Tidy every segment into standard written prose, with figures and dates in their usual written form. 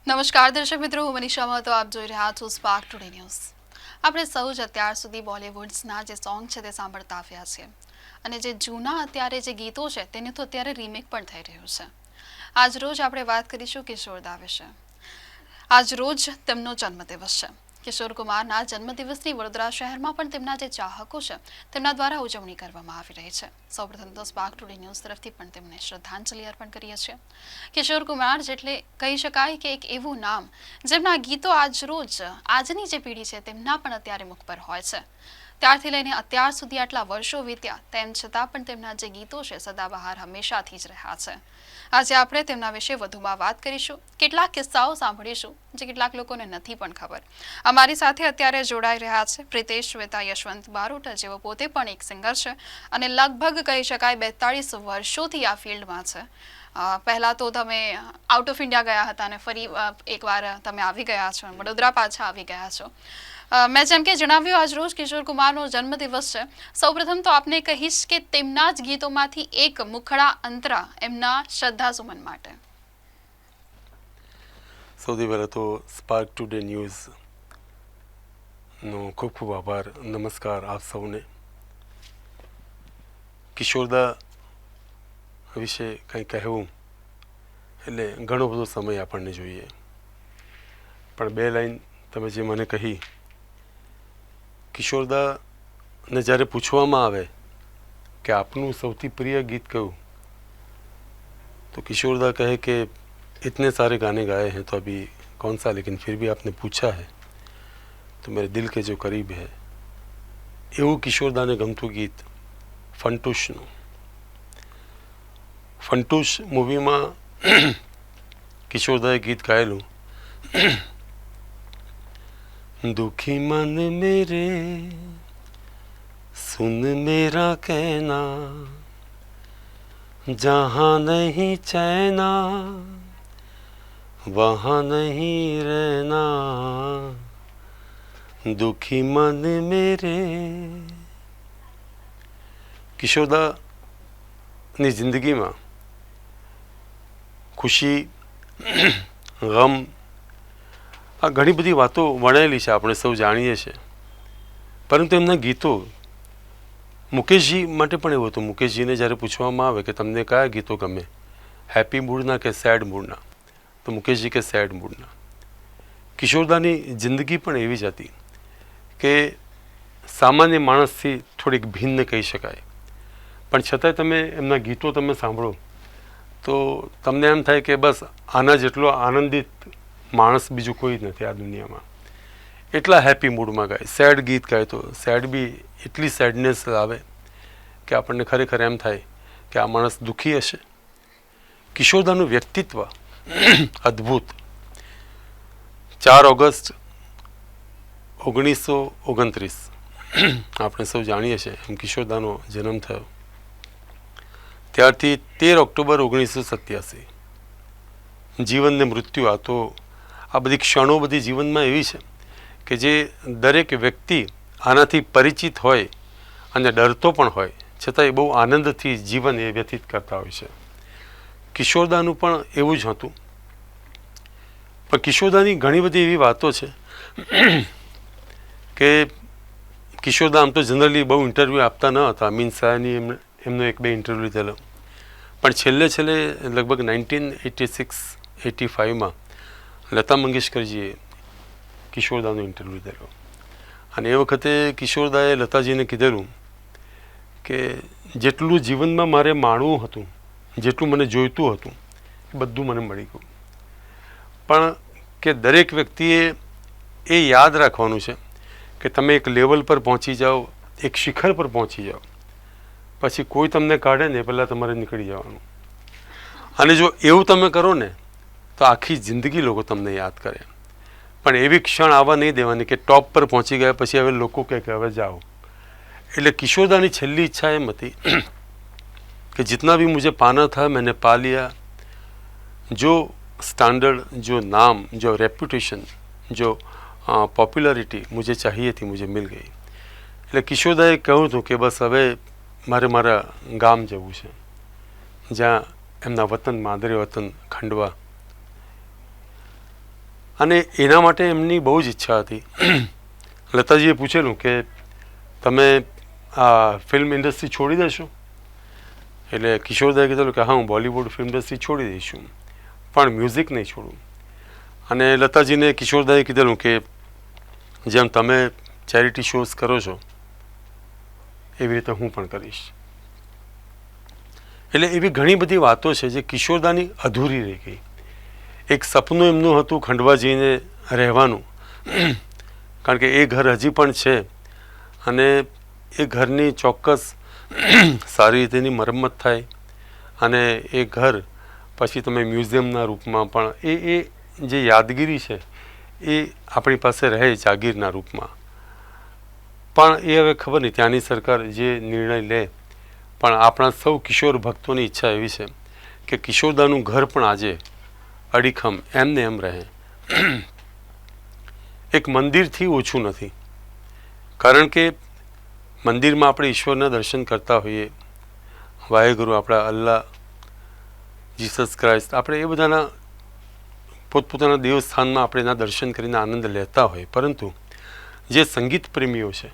નમસ્કાર દર્શક મિત્રો, હું મનીષા મહતો. આપ જોઈ રહ્યા છો સ્પાર્ક ટુડે ન્યૂઝ. આપણે સૌ જ અત્યાર સુધી બોલિવૂડના જે સોંગ છે તે સાંભળતા આવ્યા છીએ, અને જે જૂના અત્યારે જે ગીતો છે તેની તો અત્યારે રીમેક પણ થઈ રહ્યું છે. આજ રોજ આપણે વાત કરીશું કિશોરદા વિશે. આજ રોજ તેમનો જન્મદિવસ છે. કિશોર કુમારના જન્મદિવસની વડોદરા શહેરમાં પણ તેમના જે ચાહકો છે તેમના દ્વારા ઉજવણી કરવામાં આવી રહી છે. સૌપ્રથમ તો સ્પાર્ક ટુડે ન્યૂઝ તરફથી પણ તેમને શ્રદ્ધાંજલિ અર્પણ કરીએ છીએ. કિશોર કુમાર જેટલે કહી શકાય કે એક એવું નામ જેમના ગીતો આજ રોજ આજની જે પેઢી છે તેમના પણ અત્યારે મુખ પર હોય છે. ત્યારથી લઈને અત્યાર સુધી આટલા વર્ષો વીત્યા તેમ છતાં પણ તેમના જે ગીતો છે સદાબહાર હંમેશાથી જ રહ્યા છે. આજે આપણે તેમના વિશે વધુમાં વાત કરીશું, કેટલાક કિસ્સાઓ સાંભળીશું જે કેટલાક લોકોને નથી પણ ખબર. અમારી સાથે અત્યારે જોડાઈ રહ્યા છે પ્રિતેશ શ્વેતા યશવંત બારોટ, જેઓ પોતે પણ એક સિંગર છે અને લગભગ કહી શકાય 42 વર્ષોથી આ ફિલ્ડમાં છે. પહેલાં તો તમે આઉટ ઓફ ઇન્ડિયા ગયા હતા અને ફરી એકવાર તમે આવી ગયા છો, વડોદરા પાછા આવી ગયા છો. મેં જેમ કે જણાવ્યું, આજ રોજ કિશોર કુમારનો જન્મદિવસ છે. સૌપ્રથમ તો આપને કહીશ કે તેમના જ ગીતોમાંથી એક મુખડા અંતરા એમના શ્રદ્ધાસુમન માટે. સૌથી પહેલાં તો સ્પાર્ક ટુડે ન્યૂઝનો ખૂબ ખૂબ આભાર. નમસ્કાર આપ સૌને. કિશોરદા વિશે કંઈ કહેવું એટલે ઘણો બધો સમય આપણને જોઈએ, પણ બે લાઈન તમે જે મને કહી, કિશોરદાને જ્યારે પૂછવામાં આવે કે આપનું સૌથી પ્રિય ગીત કયું, તો કિશોરદા કહે કે इतने सारे गाने गाए हैं तो अभी कौन सा, लेकिन फिर भी आपने पूछा है तो मेरे दिल के जो करीब है. એવું કિશોરદાને ગમતું ગીત ફંટૂશનું. ફંટૂશ મૂવીમાં કિશોરદાએ ગીત ગાયેલું, दुखी मन मेरे सुन मेरा कहना, जहाँ नहीं चैना वहाँ नहीं रहना, दुखी मन मेरे. કિશોરદાની જિંદગીમાં ખુશી, ગમ, આ ઘણી બધી વાતો વણાયેલી છે, આપણે સૌ જાણીએ છીએ. પરંતુ એમના ગીતો, મુકેશજી માટે પણ એવું હતું. મુકેશજીને જ્યારે પૂછવામાં આવે કે તમને કયા ગીતો ગમે, હેપી મૂડના કે સેડ મૂડના, તો મુકેશજી કે સેડ મૂડના. કિશોરદાની જિંદગી પણ એવી જ હતી કે સામાન્ય માણસથી થોડીક ભિન્ન કહી શકાય, પણ છતાંય તમે એમના ગીતો તમે સાંભળો તો તમને એમ થાય કે બસ આના જેટલો આનંદિત માણસ બીજું કોઈ જ નથી આ દુનિયામાં. એટલા હેપી મૂડમાં ગાય. સેડ ગીત ગાય તો સેડ બી એટલી સેડનેસ આવે કે આપણને ખરેખર એમ થાય કે આ માણસ દુઃખી હશે. કિશોરદાનું વ્યક્તિત્વ અદ્ભુત. 4 ઓગસ્ટ 1929 આપણે સૌ જાણીએ છીએ એમ કિશોરદાનો જન્મ થયો. ત્યારથી 13 ઓક્ટોબર 1987 જીવન ને મૃત્યુ. આ બધી ક્ષણો બધી જીવનમાં એવી છે કે જે દરેક વ્યક્તિ આનાથી પરિચિત હોય અને ડરતો પણ હોય, છતાં એ બહુ આનંદથી જીવન એ વ્યતીત કરતા હોય છે. કિશોરદાનું પણ એવું જ હતું. પણ કિશોરદાની ઘણી બધી એવી વાતો છે કે કિશોરદા આમ તો જનરલી બહુ ઇન્ટરવ્યૂ આપતા ન હતા. અમીન શાહની એમનો 1-2 ઇન્ટરવ્યૂ લીધેલો, પણ છેલ્લે લગભગ 1986-85માં લતા મંગેશકરજીએ કિશોરદાનો ઇન્ટરવ્યૂ લીધેલો. અને એ વખતે કિશોરદાએ લતાજીને કીધેલું કે જેટલું જીવનમાં મારે માણવું હતું, જેટલું મને જોઈતું હતું, એ બધું મને મળી ગયું. પણ કે દરેક વ્યક્તિએ એ યાદ રાખવાનું છે કે તમે એક લેવલ પર પહોંચી જાઓ, એક શિખર પર પહોંચી જાઓ, પછી કોઈ તમને કાઢે ને પહેલાં તમારે નીકળી જવાનું. અને જો એવું તમે કરો ને તો આખી જિંદગી લોકો તમને યાદ કરે. પણ એવી ક્ષણ આવવા નહીં દેવાની કે ટોપ પર પહોંચી ગયા પછી હવે લોકો કહે કે હવે જાઓ. એટલે કિશોરદાની છેલ્લી ઈચ્છા એમ હતી કે जितना भी मुझे पाना था मैंने पा लिया. जो स्टैंडर्ड, जो नाम, जो रेपुटेशन, जो पॉपुलरिटी मुझे चाहिए थी मुझे मिल गई. એટલે કિશોરદાએ કહ્યું હતું કે બસ હવે મારે મારા ગામ જવું છે, જ્યાં એમના વતન માદરે વતન ખંડવા. અને એના માટે એમની બહુ જ ઈચ્છા હતી. લતાજીએ પૂછેલું કે તમે આ ફિલ્મ ઇન્ડસ્ટ્રી છોડી દેશો? એટલે કિશોરદાએ કીધેલું કે હા, હું બોલિવૂડ ફિલ્મ ઇન્ડસ્ટ્રી છોડી દઈશું, પણ મ્યુઝિક નહીં છોડું. અને લતાજીને કિશોરદાએ કીધેલું કે જેમ તમે ચેરિટી શોઝ કરો છો એવી રીતે હું પણ કરીશ. એટલે એવી ઘણી બધી વાતો છે જે કિશોરદાની અધૂરી રહી ગઈ. એક સપનું એમનું હતું ખંડવા જઈને રહેવાનું, કારણ કે એ ઘર હજી પણ છે અને એ ઘરની ચોક્કસ સારી રીતેની મરમ્મત થાય અને એ ઘર પછી તમે મ્યુઝિયમના રૂપમાં પણ એ જે યાદગીરી છે એ આપણી પાસે રહે જાગીરના રૂપમાં. પણ એ હવે ખબર નહીં ત્યાંની સરકાર જે નિર્ણય લે, પણ આપણા સૌ કિશોર ભક્તોની ઈચ્છા એવી છે કે કિશોરદાનું ઘર પણ આજે અડીખમ એમને એમ રહે. એક મંદિરથી ઓછું નથી, કારણ કે મંદિરમાં આપણે ઈશ્વરના દર્શન કરતા હોઈએ, વાહેગુરુ, આપણા અલ્લાહ, જીસસ ક્રાઇસ્ટ, આપણે એ બધાના પોતપોતાના દેવસ્થાનમાં આપણે એના દર્શન કરીને આનંદ લેતા હોય, પરંતુ જે સંગીત પ્રેમીઓ છે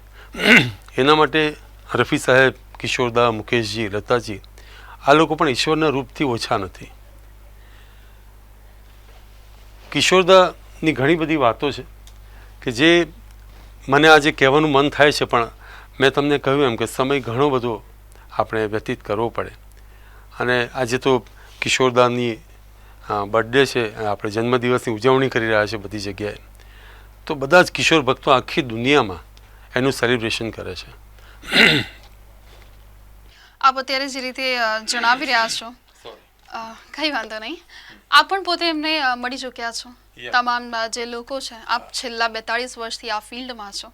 એના માટે રફી સાહેબ, કિશોરદા, મુકેશજી, લતાજી, આ લોકો પણ ઈશ્વરના રૂપથી ઓછા નથી. કિશોરદાની ઘણી બધી વાતો છે કે જે મને આજે કહેવાનું મન થાય છે, પણ મેં તમને કહ્યું એમ કે સમય ઘણો બધો આપણે વ્યતીત કરવો પડે. અને આજે તો કિશોરદાની બર્થડે છે, આપણે જન્મદિવસની ઉજવણી કરી રહ્યા છે બધી જગ્યાએ, તો બધા જ કિશોર ભક્તો આખી દુનિયામાં એનું સેલિબ્રેશન કરે છે. આપ અત્યારે જે રીતે જણાવી રહ્યા છો, કંઈ વાંધો નહીં, આપ પણ પોતે એમને મળી ચૂક્યા છો. તમામ જે લોકો છે, આપ છેલ્લા 42 વર્ષથી આ ફિલ્ડમાં છો.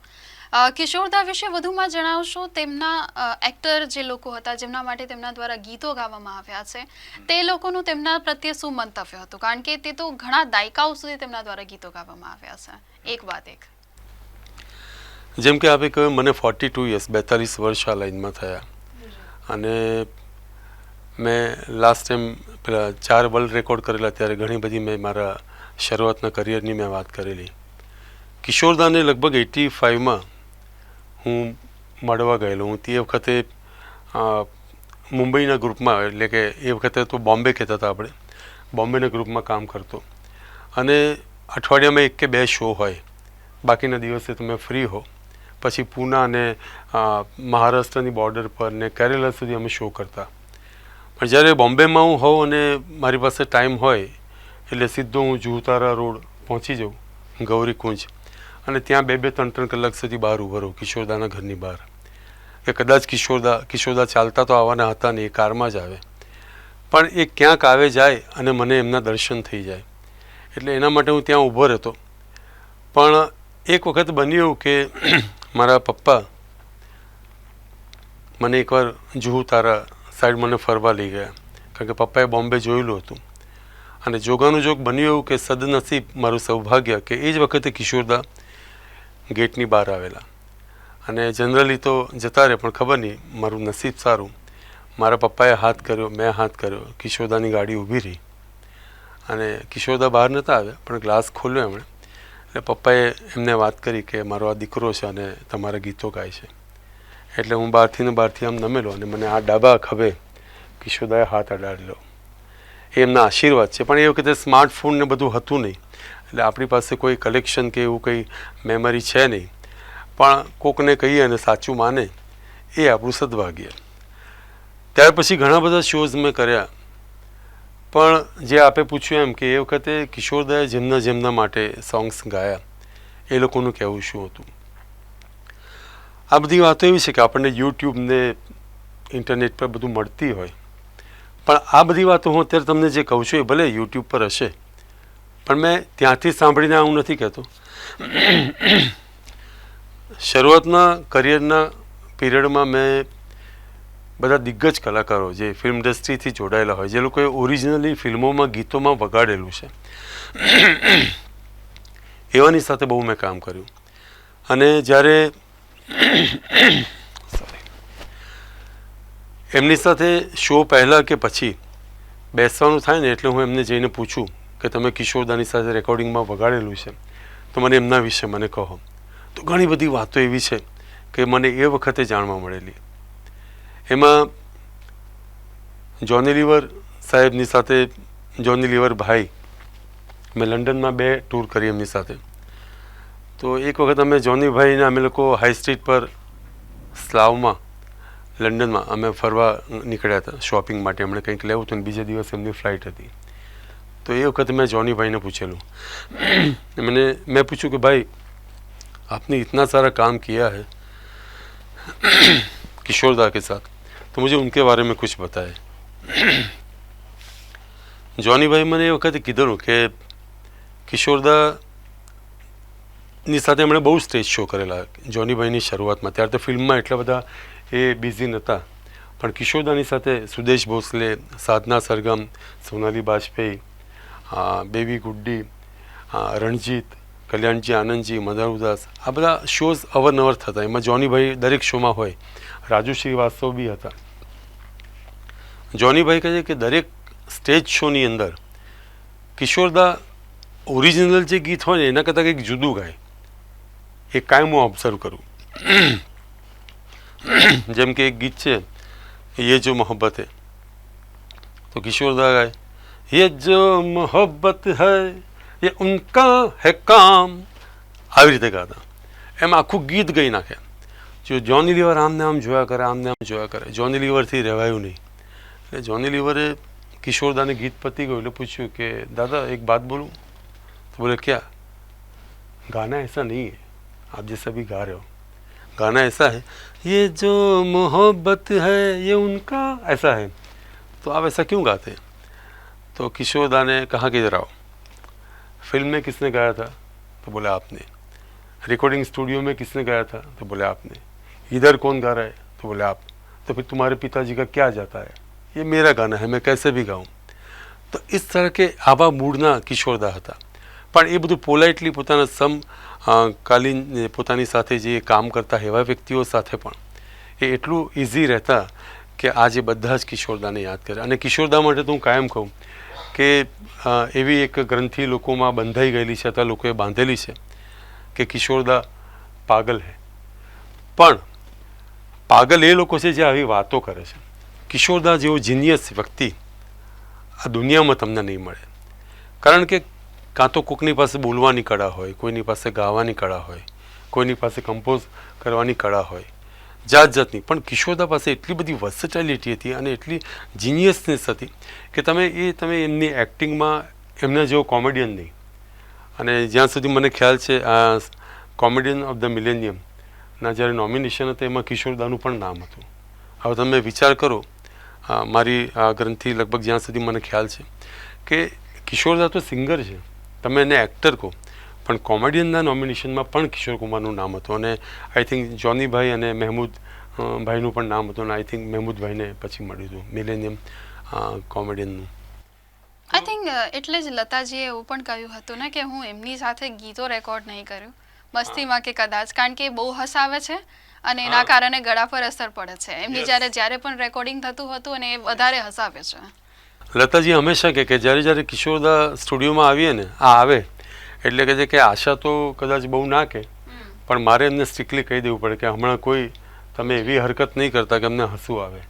કિશોરદા વિશે વધુમાં જણાવશો? તેમના એક્ટર જે લોકો હતા જેમના માટે તેમના દ્વારા ગીતો ગાવામાં આવ્યા છે, તે લોકોનું તેમના પ્રત્યે શું મંતવ્ય હતું? કારણ કે તે તો ઘણા દાયકાઓ સુધી તેમના દ્વારા ગીતો ગાવામાં આવ્યા છે. એક બાદ એક, જેમ કે આપે કહ્યું, મને 42 યર્સ, 42 વર્ષ આ લાઈનમાં થયા, અને મેં લાસ્ટ ટાઈમ પેલા 4 વર્લ્ડ રેકોર્ડ કરેલા ત્યારે ઘણી બધી મેં મારા શરૂઆતના કરિયરની મેં વાત કરેલી. કિશોરદાને લગભગ 85માં હું મળવા ગયેલો. હું તે વખતે મુંબઈના ગ્રુપમાં, એટલે કે એ વખતે તો બોમ્બે કહેતા હતા આપણે, બોમ્બેના ગ્રુપમાં કામ કરતો. અને અઠવાડિયામાં 1 કે 2 શો હોય, બાકીના દિવસે તમે ફ્રી હો. પછી પૂના અને મહારાષ્ટ્રની બોર્ડર પર ને કેરેલા સુધી અમે શો કરતા. પણ જ્યારે બોમ્બેમાં હું હોઉં અને મારી પાસે ટાઈમ હોય એટલે સીધો હું જુહતારા રોડ પહોંચી જાઉં, ગૌરી કુંજ, અને ત્યાં 2-3 કલાક સુધી બહાર ઊભો રહું, કિશોરદાના ઘરની બહાર. કે કદાચ કિશોરદા ચાલતા તો આવવાના હતા ને, એ કારમાં જ આવે, પણ એ ક્યાંક આવે જાય અને મને એમના દર્શન થઈ જાય. એટલે એના માટે હું ત્યાં ઊભો રહેતો. પણ એક વખત બન્યું એવું કે મારા પપ્પા મને એકવાર જુહતારા સાઈડ મને ફરવા લઈ ગયા, કારણ કે પપ્પાએ બોમ્બે જોયેલું હતું. અને જોગાનું જોગ બન્યું એવું કે સદનસીબ, મારું સૌભાગ્ય, કે એ જ વખતે કિશોરદા ગેટની બહાર આવેલા. અને જનરલી તો જતા રહે, પણ ખબર નહીં, મારું નસીબ સારું, મારા પપ્પાએ હાથ કર્યો, મેં હાથ કર્યો, કિશોરદાની ગાડી ઊભી રહી અને કિશોરદા બહાર નહોતા આવ્યા, પણ ગ્લાસ ખોલ્યો એમણે. એટલે પપ્પાએ એમને વાત કરી કે મારો આ દીકરો છે અને તમારા ગીતો ગાય છે. એટલે હું બહારથી આમ નમેલો અને મને આ ડાબા ખભે કિશોરદાએ હાથ અડાડેલો. એ એમના આશીર્વાદ છે. પણ એ વખતે સ્માર્ટફોન ને બધું હતું નહીં, એટલે આપણી પાસે કોઈ કલેક્શન કે એવું કંઈ મેમરી છે નહીં. પણ કોકને કહીએ અને સાચું માને એ આપણું સદભાગ્ય. ત્યાર પછી ઘણા બધા શોઝ મેં કર્યા, પણ જે આપે પૂછ્યું એમ કે એ વખતે કિશોરદાએ જેમના માટે સોંગ્સ ગાયા, એ લોકોનું કહેવું શું હતું? આ બધી વાતો એવી છે કે આપણને યુટ્યુબ ને ઇન્ટરનેટ પર બધું મળતી હોય, પણ આ બધી વાતો હું અત્યારે તમને જે કહું છું એ ભલે યુટ્યુબ પર હશે, પણ મેં ત્યાંથી સાંભળીને હું નથી કહેતો. શરૂઆતના કરિયરના પીરિયડમાં મેં બધા દિગ્ગજ કલાકારો જે ફિલ્મ ઇન્ડસ્ટ્રીથી જોડાયેલા હોય, જે લોકોએ ઓરિજિનલી ફિલ્મોમાં ગીતોમાં વગાડેલું છે, એવાની સાથે બહુ મેં કામ કર્યું. અને જ્યારે એમની સાથે શો પહેલાં કે પછી બેસવાનું થાય ને, એટલે હું એમને જઈને પૂછું કે તમે કિશોરદાની સાથે રેકોર્ડિંગમાં વગાડેલું છે તો મને એમના વિશે મને કહો. તો ઘણી બધી વાતો એવી છે કે મને એ વખતે જાણવા મળેલી. એમાં જોની લીવર સાહેબની સાથે, જોની લીવર ભાઈ, મેં લંડનમાં 2 ટૂર કરી એમની સાથે. તો એક વખત અમે જોનીભાઈને અમે લોકો હાઈ સ્ટ્રીટ પર સ્લાવમાં લંડનમાં અમે ફરવા નીકળ્યા હતા શોપિંગ માટે. એમણે કંઈક લેવું હતું અને બીજે દિવસે એમની ફ્લાઇટ હતી. તો એ વખતે મેં જોનીભાઈને પૂછેલું, मैं पूछूं कि भाई आपने इतना सारा काम किया है किशोरदा के साथ, तो मुझे उनके बारे में कुछ बताए. જોનીભાઈ મને એ વખતે કીધેલું કે કિશોરદા ની સાથે એમણે બહુ સ્ટેજ શો કરેલા જોનીભાઈની શરૂઆતમાં. ત્યારે તો ફિલ્મમાં એટલા બધા એ બિઝી નહોતા, પણ કિશોરદાની સાથે સુદેશ ભોસલે, સાધના સરગમ, સોનાલી બાજપેયી, બેબી ગુડ્ડી, રણજીત, કલ્યાણજી આનંદજી, મધર ઉદાસ, આ બધા શોઝ અવારનવાર થતા. એમાં જોનીભાઈ દરેક શોમાં હોય. રાજુ શ્રીવાસ્તવ બી હતા. જોનીભાઈ કહે છે કે દરેક સ્ટેજ શોની અંદર કિશોરદા ઓરિજિનલ જે ગીત હોય ને એના કરતાં કંઈક જુદું ગાય. એ કાયમ હું ઓબ્ઝર્વ કરું. જેમ કે એક ગીત છે ये जो मोहब्बत है, तो किशोरदा गाए ये जो मोहब्बत है ये उनका है काम, આવી રીતે ગાતા. એમ આખું ગીત ગઈ નાખે. જો જોની લીવર આમને આમ જોયા કરે, આમને આમ જોયા કરે. જોની લીવરથી રહેવાયું નહીં. એટલે જોની લીવરે કિશોરદાને ગીત પતી ગયું એટલે પૂછ્યું કે દાદા એક બાત બોલું? तो बोले क्या? गाना ऐसा नहीं है आप जैसा भी गा रहे हो, गाना ऐसा है ये जो मोहब्बत है ये उनका ऐसा है, तो आप ऐसा क्यों गाते हैं? तो किशोरदा ने कहा कि इधर आओ, फिल्म में किसने गाया था? तो बोले आपने. रिकॉर्डिंग स्टूडियो में किसने गाया था? तो बोले आपने. इधर कौन गा रहा है? तो बोले आप. तो फिर तुम्हारे पिताजी का क्या जाता है? ये मेरा गाना है, मैं कैसे भी गाऊँ. તો इस तरह के આવા મૂડના કિશોરદા હતા. પણ એ બધું પોલાઇટલી પોતાના સમકાલીન પોતાની સાથે જે કામ કરતા એવા વ્યક્તિઓ સાથે પણ એ એટલું ઇઝી રહેતા કે આજે બધા જ કિશોરદાને યાદ કરે. અને કિશોરદા માટે તો હું કાયમ કહું કે એવી એક ગ્રંથિ લોકોમાં બંધાઈ ગયેલી છે, અથવા લોકોએ બાંધેલી છે કે કિશોરદા પાગલ હે. પણ પાગલ એ લોકો છે જે આવી વાતો કરે છે. કિશોરદા જેવો જીનિયસ વ્યક્તિ આ દુનિયામાં તમને નહીં મળે. કારણ કે કાં તો કોઈકની પાસે બોલવાની કળા હોય, કોઈની પાસે ગાવાની કળા હોય, કોઈની પાસે કમ્પોઝ કરવાની કળા હોય, જાત જાતની. પણ કિશોરદા પાસે એટલી બધી વર્સેટાલિટી હતી અને એટલી જીનિયસનેસ હતી કે તમે એમની એક્ટિંગમાં એમના જેવો કોમેડિયન નહીં. અને જ્યાં સુધી મને ખ્યાલ છે આ કોમેડિયન ઓફ ધ મિલેનિયમના જ્યારે નોમિનેશન હતા એમાં કિશોરદાનું પણ નામ હતું. હવે તમે વિચાર કરો, મારી આ ગ્રંથિ લગભગ જ્યાં સુધી મને ખ્યાલ છે કે કિશોરદા તો સિંગર છે, તમે એને એક્ટર કહો, પણ કોમેડિયનના નોમિનેશનમાં પણ કિશોર કુમારનું નામ હતું. અને આઈ થિંક જોનીભાઈ અને મહેમૂદ ભાઈનું પણ નામ હતું. અને આઈ થિંક મહેમૂદભાઈને પછી મળ્યું હતું મિલેનિયમ કોમેડિયનનું. આઈ થિંક એટલે જ લતાજીએ એવું પણ કહ્યું હતું ને કે હું એમની સાથે ગીતો રેકોર્ડ નહીં કર્યું મસ્તીમાં કે કદાચ, કારણ કે બહુ હસાવે છે અને એના કારણે ગળા પર અસર પડે છે એમની. જ્યારે પણ રેકોર્ડિંગ થતું હતું અને એ વધારે હસાવે છે. લતાજી હંમેશા કે જ્યારે કિશોરદા સ્ટુડિયોમાં આવીએ ને આવે એટલે કે છે કે આશા તો કદાચ બહુ ના કે, પણ મારે એમને સ્ટ્રિક્ટલી કહી દેવું પડે કે હમણાં કોઈ તમે એવી હરકત નહીં કરતા કે અમને હસવું આવે.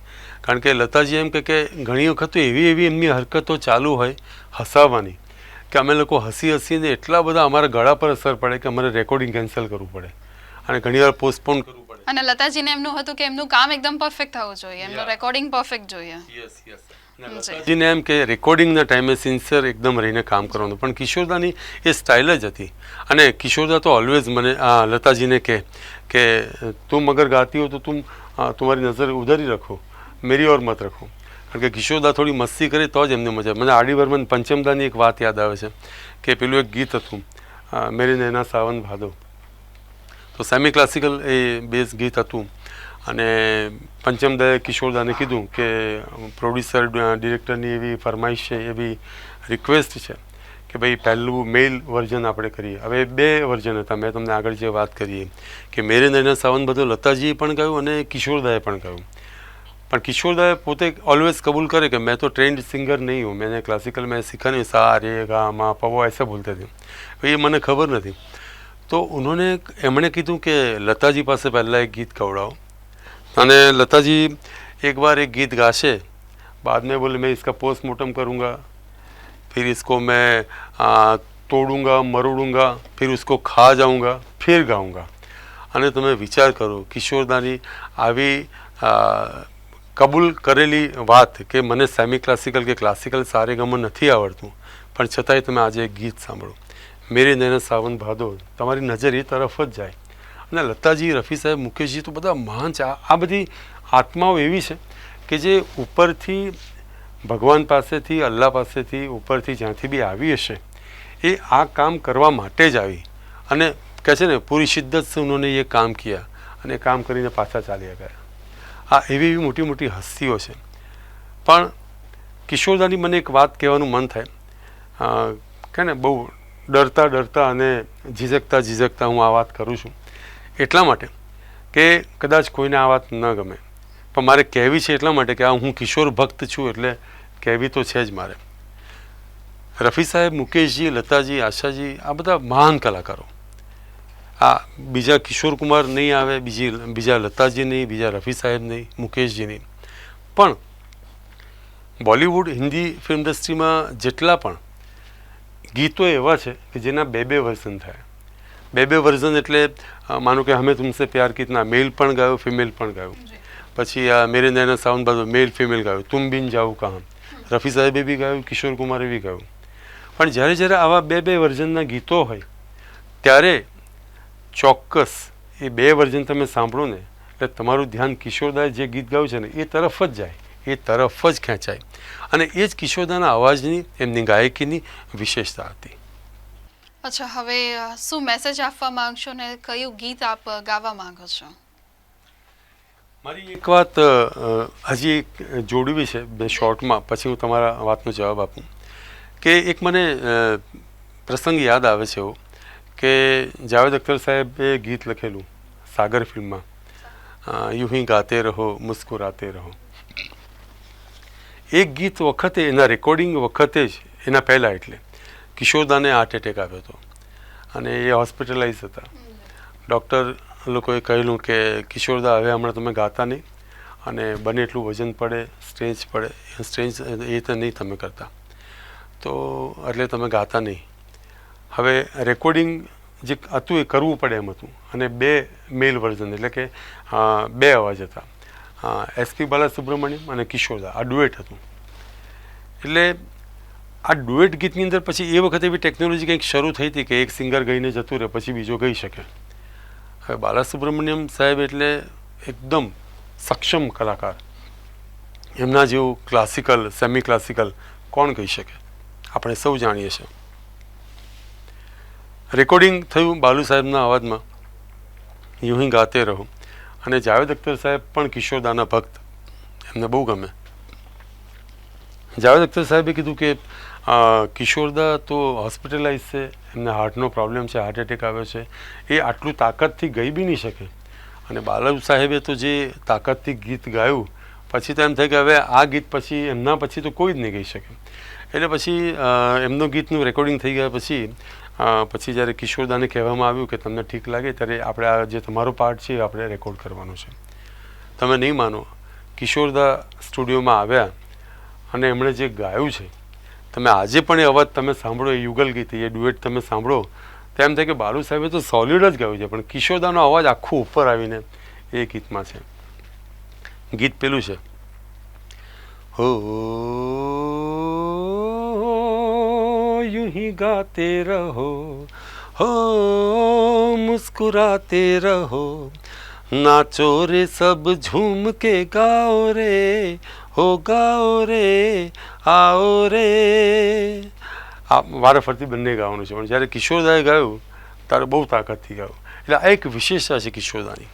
કારણ કે લતાજી એમ કે ઘણી વખત તો એવી એમની હરકતો ચાલુ હોય હસાવવાની કે અમે લોકો હસીને એટલા બધા અમારા ગળા પર અસર પડે કે અમારે રેકોર્ડિંગ કેન્સલ કરવું પડે અને ઘણીવાર પોસ્ટપોન કરવું પડે. અને લતાજીને એમનું હતું કે એમનું કામ એકદમ પરફેક્ટ થવું જોઈએ, એમનું રેકોર્ડિંગ પરફેક્ટ જોઈએ. લતાજીને એમ કે રેકોર્ડિંગના ટાઈમે સિન્સિયર એકદમ રહીને કામ કરવાનું. પણ કિશોરદાની એ સ્ટાઇલ જ હતી. અને કિશોરદા તો ઓલવેઝ મને લતાજીને કે તુમ અગર ગાતી હો તો तुम्हारी नज़र उधर ही रखो, मेरी और मत रखो. કારણ કે કિશોરદા થોડી મસ્તી કરે તો જ એમને મજા. મને આર ડી બર્મન પંચમદાની એક વાત યાદ આવે છે કે પેલું એક ગીત હતું મેરી નૈના સાવન ભાદો, તો સેમી ક્લાસિકલ એ બેઝ ગીત હતું. અને પંચમદાએ કિશોરદાને કીધું કે પ્રોડ્યુસર ડિરેક્ટરની એવી ફરમાઈશ છે, એવી રિક્વેસ્ટ છે કે ભાઈ પહેલું મેલ વર્ઝન આપણે કરીએ. હવે 2 વર્ઝન હતા, મેં તમને આગળ જે વાત કરીએ કે મેરે નૈના સાવન ભાદો લતાજીએ પણ ગાયું અને કિશોરદાએ પણ ગાયું. પણ કિશોરદાએ પોતે ऑलवेज कबूल करे कि मैं तो ट्रेंड सिंगर नहीं हूँ, मैंने क्लासिकल में सीखा नहीं, सा रे गा मा पा वो ऐसा बोलते थे, ये મને ખબર નથી. તો એમણે કીધું કે લતાજી પાસે પહેલાં એક ગીત ગવડાવો, અને લતાજી एक बार एक गीत गाशे, बाद में बोले मैं इसका पोस्टमार्टम करूँगा, फिर इसको मैं तोड़ूंगा मरोड़ूंगा, फिर उसको खा जाऊँगा, फिर गाऊँगा. અને તમે વિચાર કરો કિશોરદાની આવી કબૂલ કરેલી વાત કે મને સેમી ક્લાસિકલ કે ક્લાસિકલ સારેગામા નથી આવડતું, પણ છતાંય તમે આજે એક ગીત સાંભળો, મેરે નૈના સાવન ભાદો, તમારી નજર એ તરફ જ જાય. અને લતાજી, રફી સાહેબ, મુકેશજી તો બધા મહાન છે. આ બધી આત્માઓ એવી છે કે જે ઉપરથી ભગવાન પાસેથી, અલ્લાહ પાસેથી, ઉપરથી જ્યાંથી બી આવી હશે એ આ કામ કરવા માટે જ આવી, અને કહે છે ને પૂરી શિદ્દત સે ઉन्होंने ये काम किया, અને કામ કરીને પાછા ચાલ્યા ગયા. આ એવી એવી મોટી મોટી હસ્તીઓ છે. પણ કિશોરદાની મને એક વાત કહેવાનું મન થાય કે ને બહુ ડરતા ડરતા અને ઝીઝકતા ઝીઝકતા હું આ વાત કરું છું, એટલા માટે કે કદાચ કોઈને આ વાત ન ગમે, પણ મારે કહેવી છે એટલા માટે કે આ હું કિશોર ભક્ત છું એટલે કહેવી તો છે જ મારે. રફી સાહેબ, મુકેશજી, લતાજી, આશાજી, આ બધા મહાન કલાકારો. આ બીજા કિશોર કુમાર નહીં આવે, બીજા લતાજી નહીં, બીજા રફી સાહેબ નહીં, મુકેશજી નહીં, પણ બોલિવૂડ હિન્દી ફિલ્મ ઇન્ડસ્ટ્રીમાં જેટલા પણ ગીતો એવા છે કે જેના બે વર્ઝન થાય. બે વર્ઝન એટલે માનો કે હમે તુમસે પ્યાર કિતના મેલ પણ ગાયું, ફિમેલ પણ ગાયું. પછી આ મેરે નૈના સાવન ભાદો મેલ ફિમેલ ગાયું. તુમ બિન જાઉ કહા રફી સાહેબે બી ગાયું, કિશોર કુમારે બી ગાયું. પણ જ્યારે જ્યારે આવા બે વર્ઝનના ગીતો હોય ત્યારે ચોક્કસ એ બે વર્ઝન તમે સાંભળો ને એટલે તમારું ધ્યાન કિશોરદાએ જે ગીત ગાયું છે ને એ તરફ જ જાય, એ તરફ જ ખેંચાય. અને એ જ કિશોરદાના અવાજની, એમની ગાયકીની વિશેષતા હતી. અચ્છા, હવે શું મેસેજ આપવા માંગશો ને કયું ગીત આપ ગાવા માંગો છો? મારી એક વાત હજી જોડવી છે બે શોર્ટમાં, પછી હું તમારા વાતનો જવાબ આપું. કે એક મને પ્રસંગ યાદ આવે છે એવો કે જાવેદ અખ્તર સાહેબે ગીત લખેલું સાગર ફિલ્મમાં, યું હી ગાતે રહો મુસ્કુરાતે રહો. એક ગીત વખતે, એના રેકોર્ડિંગ વખતે જ, એના પહેલાં એટલે કિશોરદાને હાર્ટ એટેક આવ્યો હતો અને એ હોસ્પિટલાઇઝ હતા. ડૉક્ટર લોકોએ કહેલું કે કિશોરદા હવે હમણાં તમે ગાતા નહીં, અને બને એટલું વજન પડે, સ્ટ્રેચ પડે, સ્ટ્રેચ એ તો નહીં તમે કરતા, તો એટલે તમે ગાતા નહીં. હવે રેકોર્ડિંગ જે હતું એ કરવું પડે એમ હતું, અને બે મેલ વર્ઝન એટલે કે બે અવાજ હતા, એસપી બાલાસુબ્રમણ્યમ અને કિશોરદા, આ ડુએટ હતું. એટલે આ ડુએટ ગીતની અંદર પછી એ વખતે એવી ટેકનોલોજી કંઈક શરૂ થઈ હતી કે એક સિંગર ગઈને જતું રહે પછી બીજો ગઈ શકે. હવે બાલાસુબ્રમણ્યમ સાહેબ એટલે એકદમ સક્ષમ કલાકાર, એમના જેવું ક્લાસિકલ, સેમી ક્લાસિકલ કોણ કહી શકે, આપણે સૌ જાણીએ છીએ. રેકોર્ડિંગ થયું બાલુ સાહેબના અવાજમાં, યું હી ગાતે રહો. અને જાવેદ અખ્તર સાહેબ પણ કિશોરદાના ભક્ત, એમને બહુ ગમે. જાવેદ અખ્તર સાહેબે કીધું કે કિશોરદા તો હોસ્પિટલાઇઝ છે, એમને હાર્ટનો પ્રોબ્લેમ છે, હાર્ટ એટેક આવ્યો છે, એ આટલું તાકાતથી ગઈ બી નહીં શકે. અને બાલુ સાહેબે તો જે તાકાતથી ગીત ગાયું, પછી તો એમ થાય કે હવે આ ગીત પછી એમના પછી તો કોઈ જ નહીં ગઈ શકે. એટલે પછી એમનું ગીતનું રેકોર્ડિંગ થઈ ગયા પછી જ્યારે કિશોરદાને કહેવામાં આવ્યું કે તમને ઠીક લાગે ત્યારે આપણે આ જે તમારો પાર્ટ છે એ આપણે રેકોર્ડ કરવાનો છે. તમે નહીં માનો, કિશોરદા સ્ટુડિયોમાં આવ્યા અને એમણે જે ગાયું છે, તમે આજે પણ એ અવાજ તમે સાંભળો, એ યુગલ ગીત, એ ડુએટ તમે સાંભળો તો એમ થાય કે બાલુ સાહેબે તો સોલિડ જ ગાયું છે, પણ કિશોરદાનો અવાજ આખું ઉપર આવીને એ ગીતમાં છે. ગીત પેલું છે, હો यूं ही गाते रहो, हो मुस्कुराते रहो, नाचो रे सब झूम के गाओ रे, हो गाओ रे, आओ रे. આ વારે ફરતી બંને ગાવાનું છે, પણ જ્યારે કિશોરદાએ ગાયું ત્યારે બહુ તાકાતથી ગાયું. એટલે આ એક વિશેષતા છે કિશોરદાની.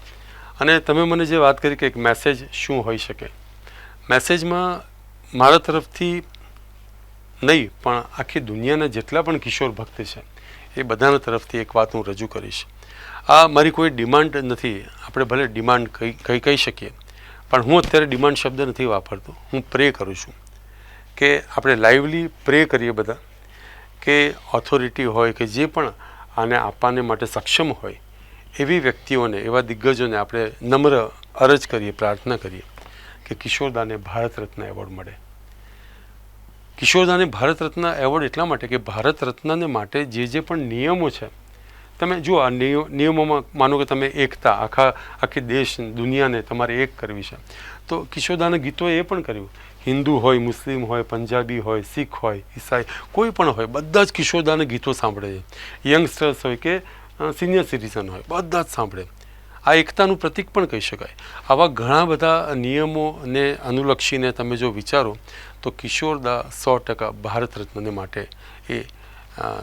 અને તમે મને જે વાત કરી કે એક મેસેજ શું હોઈ શકે, મેસેજમાં મારા તરફથી નહીં પણ આખી દુનિયાના જેટલા પણ કિશોર ભક્ત છે એ બધાના તરફથી એક વાત હું રજૂ કરીશ. આ મારી કોઈ ડિમાન્ડ નથી, આપણે ભલે ડિમાન્ડ કહી શકીએ, પણ હું અત્યારે ડિમાન્ડ શબ્દ નથી વાપરતો, હું પ્રે કરું છું કે આપણે લાઇવલી પ્રે કરીએ બધા કે ઓથોરિટી હોય કે જે પણ આને આપવાને માટે સક્ષમ હોય એવી વ્યક્તિઓને, એવા દિગ્ગજોને આપણે નમ્ર અરજ કરીએ, પ્રાર્થના કરીએ કે કિશોરદાને ભારત રત્ન એવોર્ડ મળે. કિશોરદાને ભારત રત્ન એવોર્ડ એટલા માટે કે ભારત રત્નને માટે જે પણ નિયમો છે, તમે જુઓ આ નિયમોમાં માનો કે તમે એકતા, આખી દેશ દુનિયાને તમારે એક કરવી છે, તો કિશોરદાના ગીતોએ એ પણ કર્યું. હિન્દુ હોય, મુસ્લિમ હોય, પંજાબી હોય, શીખ હોય, ઈસાઈ, કોઈ પણ હોય, બધા જ કિશોરદાના ગીતો સાંભળે છે. યંગસ્ટર્સ હોય કે સિનિયર સિટીઝન હોય, બધા જ સાંભળે. આ એકતાનું પ્રતીક પણ કહી શકાય. આવા ઘણા બધા નિયમોને અનુલક્ષીને તમે જો વિચારો તો કિશોરદા 100% ભારત રત્નને માટે એ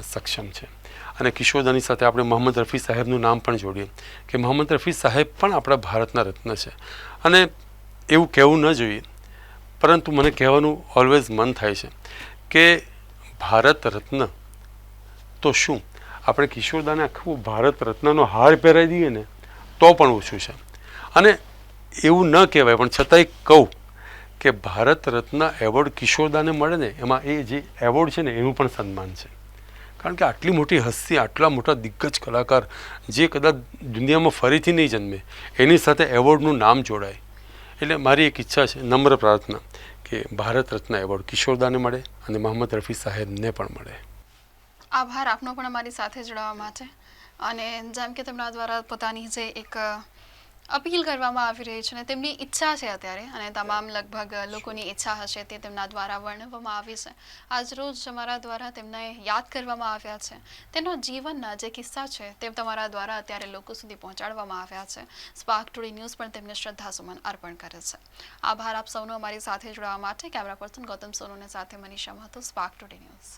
સક્ષમ છે. અને કિશોરદાની સાથે આપણે મોહમ્મદ રફી સાહેબનું નામ પણ જોડીએ કે મોહમ્મદ રફી સાહેબ પણ આપણા ભારતના રત્ન છે. અને એવું કહેવું ન જોઈએ, પરંતુ મને કહેવાનું ઓલવેઝ મન થાય છે કે ભારત રત્ન તો શું, આપણે કિશોરદાને આખું ભારત રત્નનો હાર પહેરાવી દઈએ ને તો પણ ઓછું છે. અને એવું ન કહેવાય, પણ છતાંય કહું કે ભારત રત્ન એવોર્ડ કિશોરદાને મળે ને, એમાં એ જે એવોર્ડ છે ને એનું પણ સન્માન છે. કારણ કે આટલી મોટી હસ્તી, આટલા મોટા દિગ્ગજ કલાકાર જે કદાચ દુનિયામાં ફરીથી નહીં જન્મે, એની સાથે એવોર્ડનું નામ જોડાય. એટલે મારી એક ઈચ્છા છે, નમ્ર પ્રાર્થના કે ભારત રત્ન એવોર્ડ કિશોરદાને મળે અને મોહમ્મદ રફી સાહેબને પણ મળે. આભાર આપનો પણ અમારી સાથે જોડાવા માટે. અને જેમ કે તેમના દ્વારા પોતાની જે એક અપીલ કરવામાં આવી રહી છે, અને તેમની ઈચ્છા છે અત્યારે, અને તમામ લગભગ લોકોની ઈચ્છા હશે તે તેમના દ્વારા વર્ણવવામાં આવી છે. આજરોજ અમારા દ્વારા તેમને યાદ કરવામાં આવ્યા છે. તેનો જીવનના જે કિસ્સા છે તે તમારા દ્વારા અત્યારે લોકો સુધી પહોંચાડવામાં આવ્યા છે. સ્પાર્ક ટુડે ન્યૂઝ પણ તેમને શ્રદ્ધાસુમન અર્પણ કરે છે. આભાર આપ સૌનો અમારી સાથે જોડાવા માટે. કેમેરા પર્સન ગૌતમ સોનુને સાથે Manisha Mahato, spark today news.